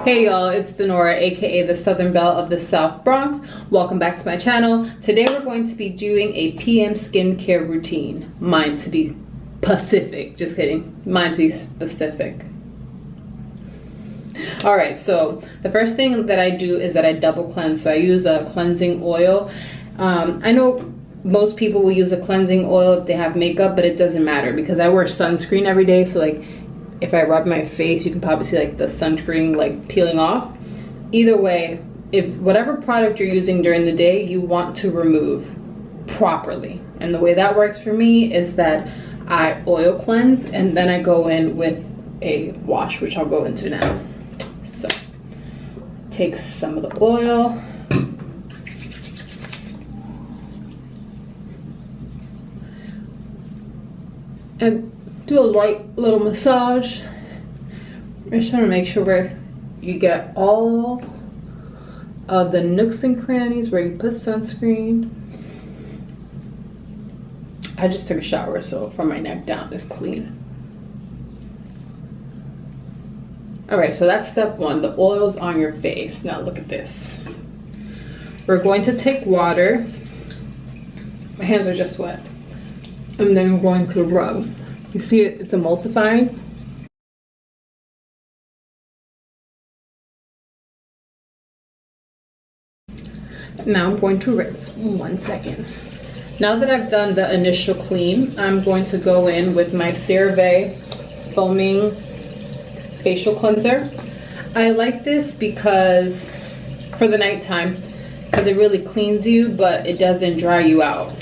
Hey y'all, it's Dinorah, aka the Southern Belle of the South Bronx. Welcome back to my channel. Today we're going to be doing a PM skincare routine. Mine to be Pacific. Just kidding. Mine to be specific. Alright, so the first thing that I do is that I double cleanse. So I use a cleansing oil. I know most people will use a cleansing oil if they have makeup, but it doesn't matter because I wear sunscreen every day. So like, if I rub my face, you can probably see like the sunscreen like peeling off. Either way, if whatever product you're using during the day, you want to remove properly. And the way that works for me is that I oil cleanse and then I go in with a wash, which I'll go into now. So take some of the oil. And do a light little massage. I'm just trying to make sure you get all of the nooks and crannies where you put sunscreen. I just took a shower, so from my neck down it's clean. Alright, so that's step one. The oil's on your face. Now look at this. We're going to take water. My hands are just wet. And then we're going to rub. You see it's emulsifying. Now I'm going to rinse. 1 second. Now that I've done the initial clean, I'm going to go in with my CeraVe foaming facial cleanser. I like this because for the nighttime, because it really cleans you, but it doesn't dry you out.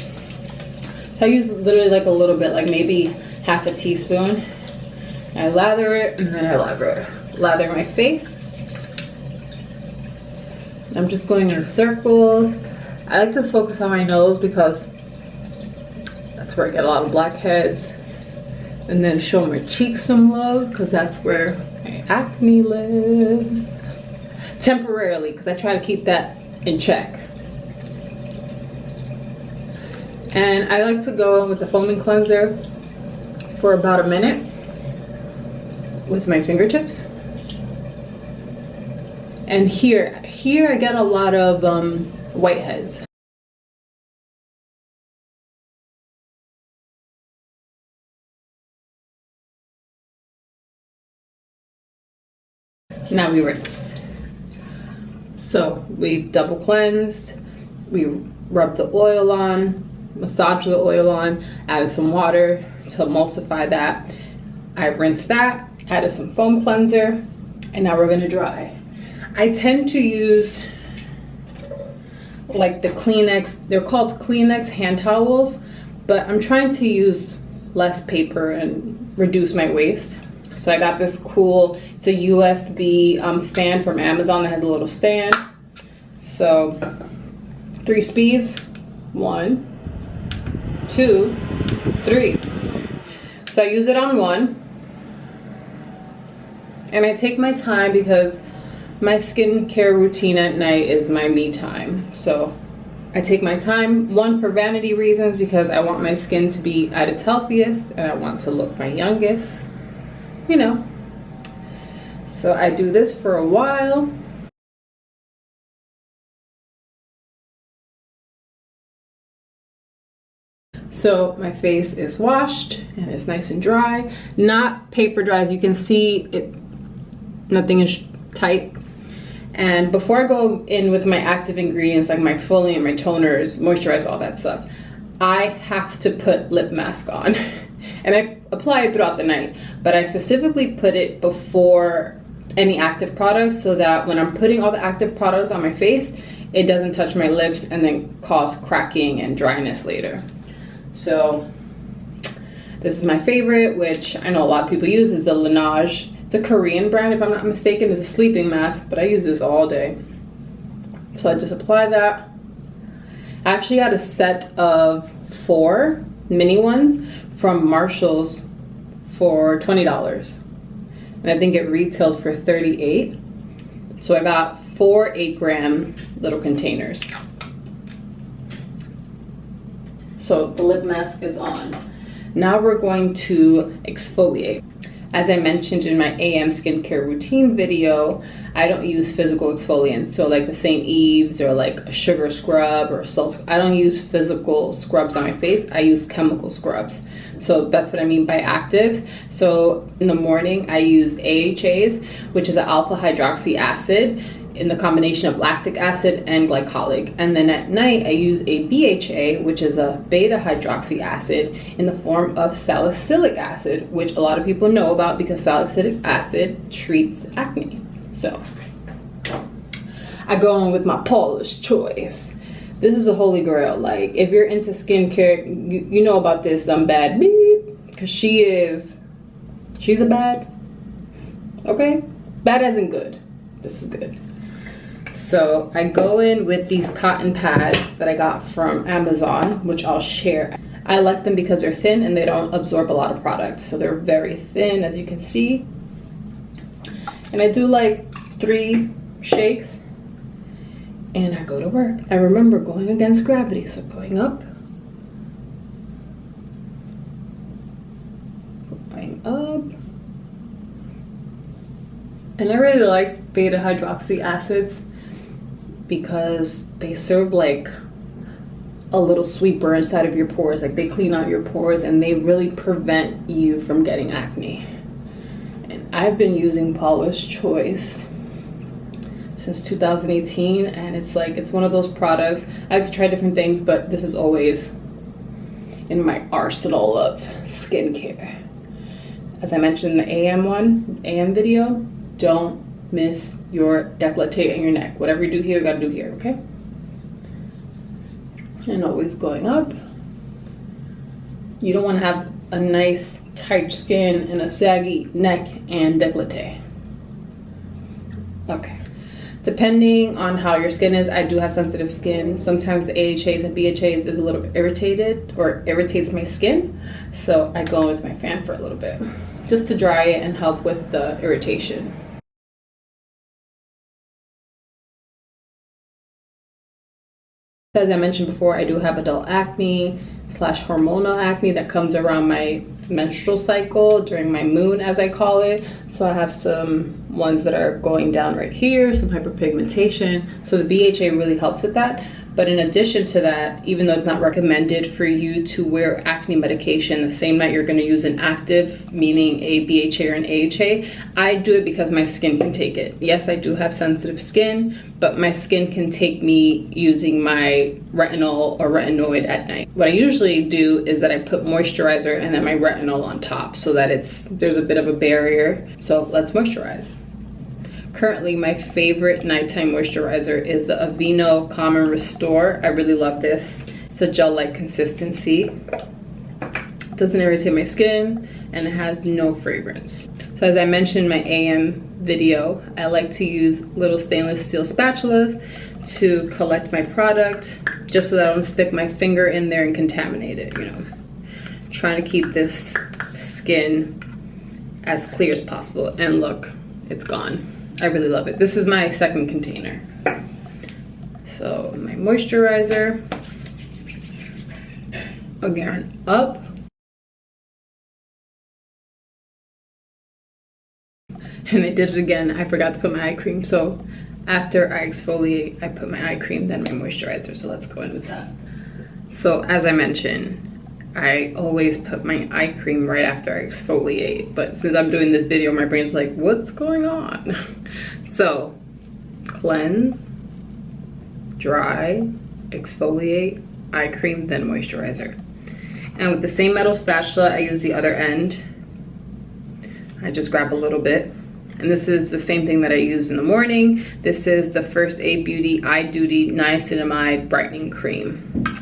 So I use literally like a little bit, like maybe half a teaspoon. I lather it and then I lather my face. I'm just going in circles. I like to focus on my nose because that's where I get a lot of blackheads. And then show my cheeks some love because that's where my acne lives. Temporarily, because I try to keep that in check. And I like to go in with the foaming cleanser for about a minute with my fingertips. And here I get a lot of whiteheads. Now we rinse. So we've double cleansed, we rubbed the oil on, massaged the oil on, added some water to emulsify that. I rinsed that, added some foam cleanser, and now we're gonna dry. I tend to use like the Kleenex, they're called Kleenex hand towels, but I'm trying to use less paper and reduce my waste. So I got this cool, it's a USB fan from Amazon that has a little stand. So 3 speeds, 1, 2, 3. So I use it on 1. And I take my time because my skincare routine at night is my me time. So I take my time, 1 for vanity reasons because I want my skin to be at its healthiest and I want to look my youngest, you know. So I do this for a while. So my face is washed and it's nice and dry, not paper dry. As you can see, nothing is tight. And before I go in with my active ingredients like my exfoliant, my toners, moisturizer, all that stuff, I have to put lip mask on. And I apply it throughout the night, but I specifically put it before any active products so that when I'm putting all the active products on my face, it doesn't touch my lips and then cause cracking and dryness later. So this is my favorite, which I know a lot of people use, is the Linage. It's a Korean brand if I'm not mistaken. It's a sleeping mask, but I use this all day. So I just apply that. I actually got a set of 4 mini ones from Marshall's for $20. And I think it retails for $38. So I got 4 8-gram little containers. So the lip mask is on. Now we're going to exfoliate. As I mentioned in my AM skincare routine video, I don't use physical exfoliants. So like the St. Eve's or like a sugar scrub or salt. I don't use physical scrubs on my face. I use chemical scrubs. So that's what I mean by actives. So in the morning, I use AHAs, which is an alpha hydroxy acid in the combination of lactic acid and glycolic. And then at night I use a BHA, which is a beta hydroxy acid in the form of salicylic acid, which a lot of people know about because salicylic acid treats acne. So I go on with my Paula's Choice. This is a holy grail. Like if you're into skincare, you know about this bad beep, because she's a bad, okay? Bad as in good. This is good. So I go in with these cotton pads that I got from Amazon, which I'll share. I like them because they're thin and they don't absorb a lot of product. So they're very thin, as you can see. And I do like 3 shakes and I go to work. I remember going against gravity. So going up, going up. And I really like beta hydroxy acids because they serve like a little sweeper inside of your pores. Like they clean out your pores and they really prevent you from getting acne. And I've been using Paula's Choice since 2018, and it's like, it's one of those products. I like to try different things, but this is always in my arsenal of skincare. As I mentioned in the AM video, don't miss your décolleté and your neck. Whatever you do here, you gotta do here, okay? And always going up. You don't wanna have a nice tight skin and a saggy neck and décolleté. Okay. Depending on how your skin is, I do have sensitive skin. Sometimes the AHAs and BHAs is a little irritated or irritates my skin. So I go in with my fan for a little bit just to dry it and help with the irritation. As I mentioned before, I do have adult acne / hormonal acne that comes around my menstrual cycle during my moon, as I call it. So I have some ones that are going down right here, some hyperpigmentation. So the BHA really helps with that. But in addition to that, even though it's not recommended for you to wear acne medication the same night you're going to use an active, meaning a BHA or an AHA, I do it because my skin can take it. Yes, I do have sensitive skin, but my skin can take me using my retinol or retinoid at night. What I usually do is that I put moisturizer and then my retinol on top so that there's a bit of a barrier. So let's moisturize. Currently, my favorite nighttime moisturizer is the Aveeno Calm and Restore. I really love this. It's a gel-like consistency. It doesn't irritate my skin and it has no fragrance. So as I mentioned in my AM video, I like to use little stainless steel spatulas to collect my product just so that I don't stick my finger in there and contaminate it, you know. Trying to keep this skin as clear as possible. And look, it's gone. I really love it. This is my second container. So my moisturizer, again, up. And I did it again. I forgot to put my eye cream. So after I exfoliate, I put my eye cream, then my moisturizer. So let's go in with that. So as I mentioned, I always put my eye cream right after I exfoliate, but since I'm doing this video, my brain's like, what's going on? So cleanse, dry, exfoliate, eye cream, then moisturizer. And with the same metal spatula, I use the other end. I just grab a little bit. And this is the same thing that I use in the morning. This is the First Aid Beauty Eye Duty Niacinamide Brightening Cream.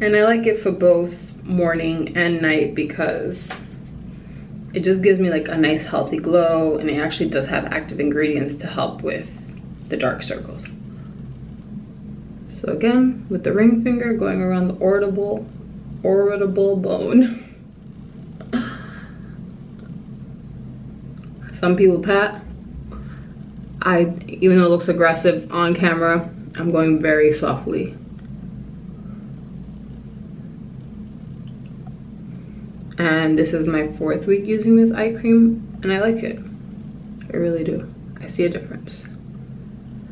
And I like it for both morning and night because it just gives me like a nice healthy glow, and it actually does have active ingredients to help with the dark circles. So again, with the ring finger going around the orbital bone. Some people pat. Even though it looks aggressive on camera, I'm going very softly. And this is my 4th week using this eye cream, and I like it. I really do. I see a difference.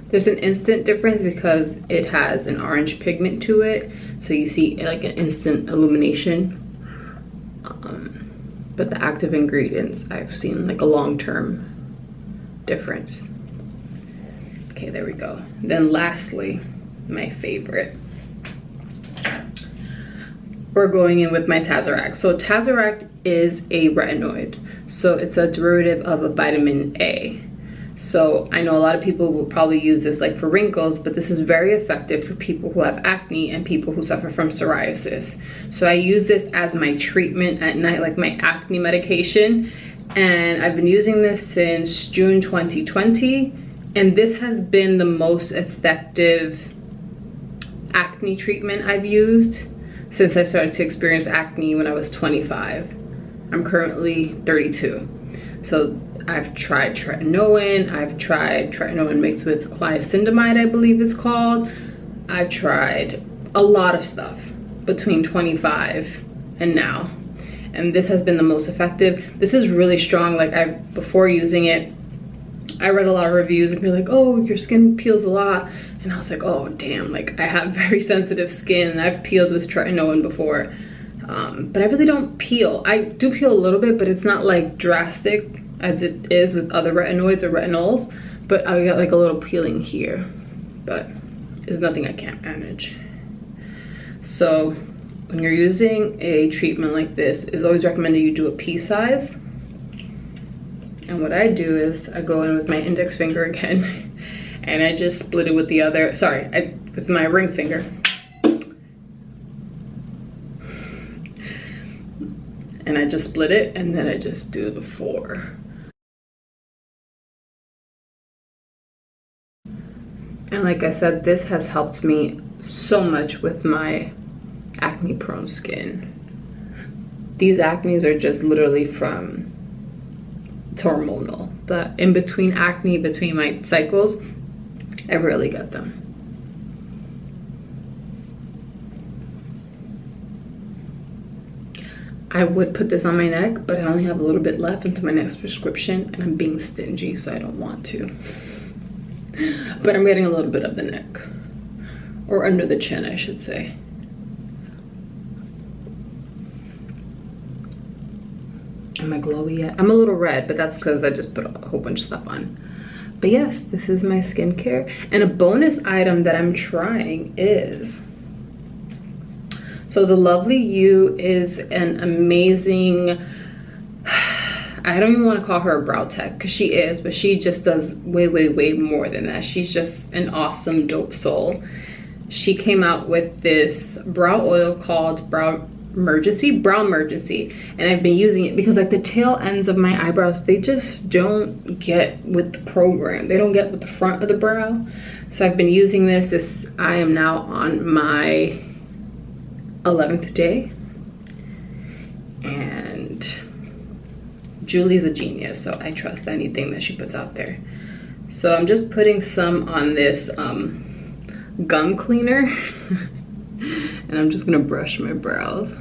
There's an instant difference because it has an orange pigment to it, so you see like an instant illumination. But the active ingredients, I've seen like a long-term difference. Okay, there we go. Then lastly, my favorite. We're going in with my Tazorac. So Tazorac is a retinoid. So it's a derivative of a vitamin A. So I know a lot of people will probably use this like for wrinkles, but this is very effective for people who have acne and people who suffer from psoriasis. So I use this as my treatment at night, like my acne medication. And I've been using this since June 2020. And this has been the most effective acne treatment I've used since I started to experience acne when I was 25. I'm currently 32. So I've tried Tretinoin, I've tried Tretinoin mixed with niacinamide, I believe it's called. I've tried a lot of stuff between 25 and now. And this has been the most effective. This is really strong. Like before using it, I read a lot of reviews and be like, oh, your skin peels a lot. And I was like, oh damn, like I have very sensitive skin and I've peeled with Tretinoin before. But I really don't peel. I do peel a little bit, but it's not like drastic as it is with other retinoids or retinols, but I got like a little peeling here, but it's nothing I can't manage. So when you're using a treatment like this, it's always recommended you do a pea size. And what I do is I go in with my index finger again and I just split it with the other, with my ring finger. And I just split it and then I just do the 4. And like I said, this has helped me so much with my acne prone skin. These acnes are just literally from hormonal. But in between acne, between my cycles, I rarely get them. I would put this on my neck, but I only have a little bit left until my next prescription and I'm being stingy, so I don't want to. But I'm getting a little bit of the neck, or under the chin, I should say. Am I glowy yet? I'm a little red, but that's because I just put a whole bunch of stuff on. But yes, this is my skincare. And a bonus item that I'm trying is, so the Lovely You is an amazing, I don't even want to call her a brow tech because she is, but she just does way, way, way more than that. She's just an awesome, dope soul. She came out with this brow oil called Brow Emergency, and I've been using it because like the tail ends of my eyebrows, they just don't get with the program. They don't get with the front of the brow. So I've been using this. I am now on my 11th day, and Julie's a genius, so I trust anything that she puts out there. So I'm just putting some on this gum cleaner and I'm just gonna brush my brows.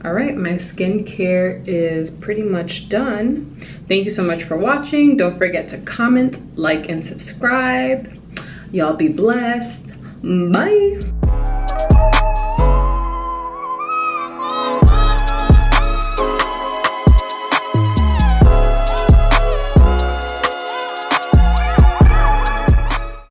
All right, my skincare is pretty much done. Thank you so much for watching. Don't forget to comment, like, and subscribe. Y'all be blessed. Bye.